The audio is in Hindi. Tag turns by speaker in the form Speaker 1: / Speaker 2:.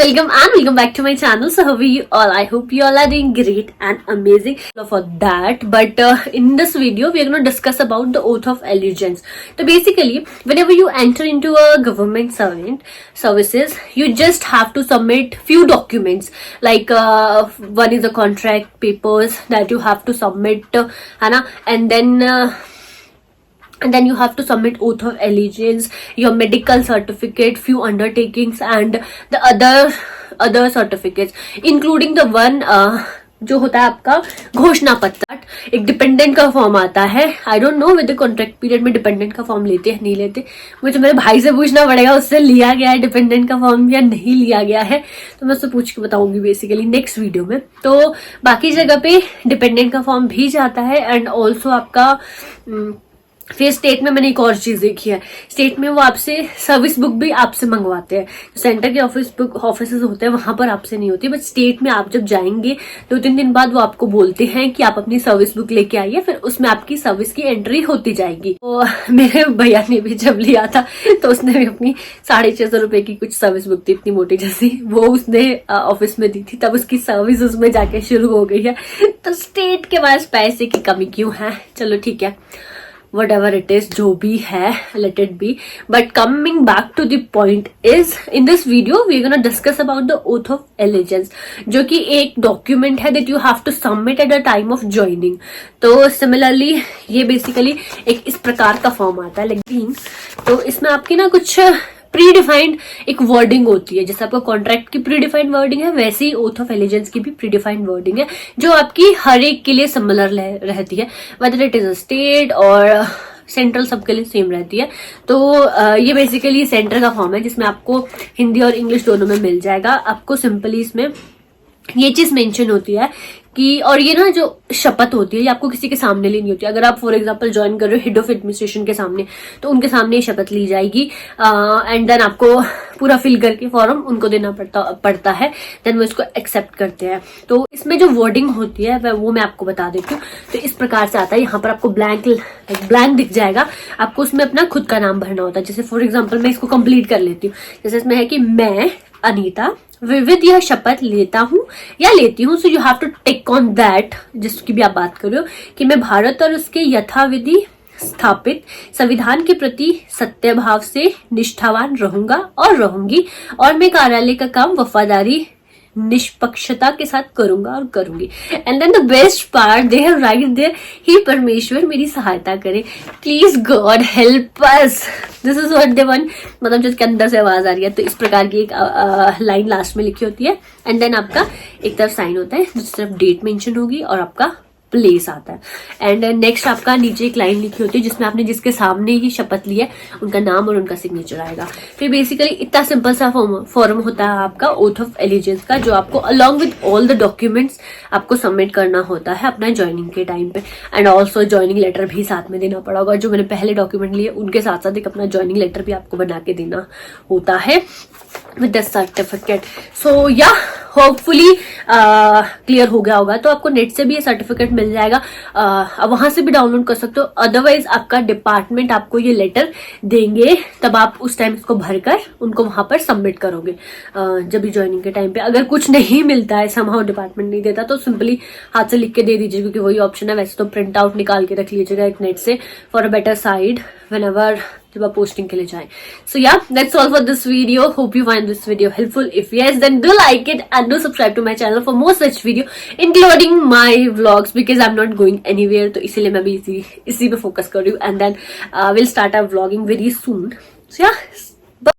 Speaker 1: welcome back to my channel. So how are you all? I hope you all are doing great and amazing for that. But in this video, we are going to discuss about the oath of allegiance. So basically, whenever you enter into a government services, you just have to submit few documents. Like one is the contract papers that you have to submit, and then you have to submit oath of allegiance, your medical certificate, few undertakings, and the other certificates, including the one जो होता है आपका घोषणा पत्र. एक डिपेंडेंट का फॉर्म आता है. I don't know with contract period में डिपेंडेंट का फॉर्म लेते हैं नहीं लेते. मुझे मेरे भाई से पूछना पड़ेगा उससे लिया गया है डिपेंडेंट का फॉर्म या नहीं लिया गया है, तो मैं उससे पूछ के बताऊंगी बेसिकली नेक्स्ट वीडियो में. तो बाकी जगह पे डिपेंडेंट का फॉर्म भी जाता है. एंड ऑल्सो आपका फिर स्टेट में मैंने एक और चीज देखी है. स्टेट में वो आपसे सर्विस बुक भी आपसे मंगवाते हैं. सेंटर के ऑफिसेज होते हैं वहां पर आपसे नहीं होती, बट स्टेट में आप जब जाएंगे 2-3 दिन बाद वो आपको बोलते हैं कि आप अपनी सर्विस बुक लेके आइए, फिर उसमें आपकी सर्विस की एंट्री होती जाएगी. तो मेरे भैया ने भी जब लिया था तो उसने भी अपनी 650 रुपए की कुछ सर्विस बुक थी इतनी मोटी जैसी, वो उसने ऑफिस में दी थी, तब उसकी सर्विस उसमें जाके शुरू हो गई है. तो स्टेट के पास पैसे की कमी क्यों है? चलो ठीक है, whatever it is, जो भी है, let it be. But coming back to the point is, in this video we are gonna discuss about the oath of allegiance, जो कि एक डॉक्यूमेंट है that you have to submit at the time of joining. तो similarly ये बेसिकली एक इस प्रकार का फॉर्म आता है लेकिन, तो इसमें आपकी ना कुछ प्री डिफाइंड एक वर्डिंग होती है. जैसे आपका कॉन्ट्रैक्ट की प्री डिफाइंड वर्डिंग है, वैसे ही ओथ ऑफ एलिजेंस की भी प्री डिफाइंड वर्डिंग है, जो आपकी हर एक के लिए सिमिलर रहती है, whether it is a state और सेंट्रल, सबके लिए सेम रहती है. तो ये बेसिकली सेंटर का फॉर्म है जिसमें आपको हिंदी और इंग्लिश दोनों में मिल जाएगा. आपको सिंपली इसमें ये चीज मेंशन होती है कि, और ये ना जो शपथ होती है ये आपको किसी के सामने लेनी होती है. अगर आप फॉर एग्जांपल ज्वाइन कर रहे हो हेड ऑफ एडमिनिस्ट्रेशन के सामने, तो उनके सामने ये शपथ ली जाएगी. एंड देन आपको पूरा फिल करके फॉर्म उनको देना पड़ता है. देन वो इसको एक्सेप्ट करते हैं. तो इसमें जो वर्डिंग होती है वो मैं आपको बता देती हूँ. तो इस प्रकार से आता है. यहाँ पर आपको ब्लैंक दिख जाएगा, आपको उसमें अपना खुद का नाम भरना होता है. जैसे फॉर एग्जाम्पल मैं इसको कंप्लीट कर लेती हूँ. जैसे इसमें है कि मैं अनीता विविध यह शपथ लेता हूँ या लेती हूँ. So you have to take on that, जिसकी भी आप बात कर रहे हो, कि मैं भारत और उसके यथाविधि स्थापित संविधान के प्रति सत्य भाव से निष्ठावान रहूंगा और रहूंगी, और मैं कार्यालय का काम वफादारी निष्पक्षता के साथ करूंगा और करूंगी. And then the best part they have right there, ही परमेश्वर मेरी सहायता करे, please God help us. This is what they want, मतलब जिसके अंदर से आवाज आ रही है. तो इस प्रकार की एक लाइन लास्ट में लिखी होती है. एंड देन आपका एक तरफ साइन होता है जिस तरफ डेट मेंशन होगी और आपका प्लेस आता है. एंड नेक्स्ट आपका नीचे एक लाइन लिखी होती है जिसमें आपने जिसके सामने ही शपथ ली है उनका नाम और उनका सिग्नेचर आएगा. फिर बेसिकली इतना सिंपल सा फॉर्म होता है आपका ओथ ऑफ एलिजेंस का, जो आपको along with all the documents आपको सबमिट करना होता है अपना ज्वाइनिंग के टाइम पे. एंड ऑल्सो ज्वाइनिंग लेटर भी साथ में देना पड़ा होगा. जो मैंने पहले डॉक्यूमेंट लिए उनके साथ साथ एक अपना ज्वाइनिंग लेटर भी आपको बना के देना होता है विद द सर्टिफिकेट. सो या होपफुली क्लियर हो गया होगा. तो आपको नेट से भी ये सर्टिफिकेट मिल जाएगा, वहां से भी डाउनलोड कर सकते हो. अदरवाइज आपका डिपार्टमेंट आपको ये लेटर देंगे, तब आप उस टाइम इसको भरकर उनको वहां पर सबमिट करोगे. जब भी ज्वाइनिंग के टाइम पे अगर कुछ नहीं मिलता है, समहाउ डिपार्टमेंट नहीं देता, तो सिंपली हाथ से लिख के दे दीजिए, क्योंकि वही ऑप्शन है. वैसे तो प्रिंट आउट निकाल के रख लीजिएगा एक नेट से for a better side whenever जब आप पोस्टिंग के लिए जाएं. So yeah that's all for this video. Hope you find this video helpful. If yes then do like it and do subscribe to my channel for more such video including my vlogs, because I am not going anywhere. तो इसीलिए मैं भी इसी पे फोकस कर रही हूँ. And then will start our vlogging very soon. So या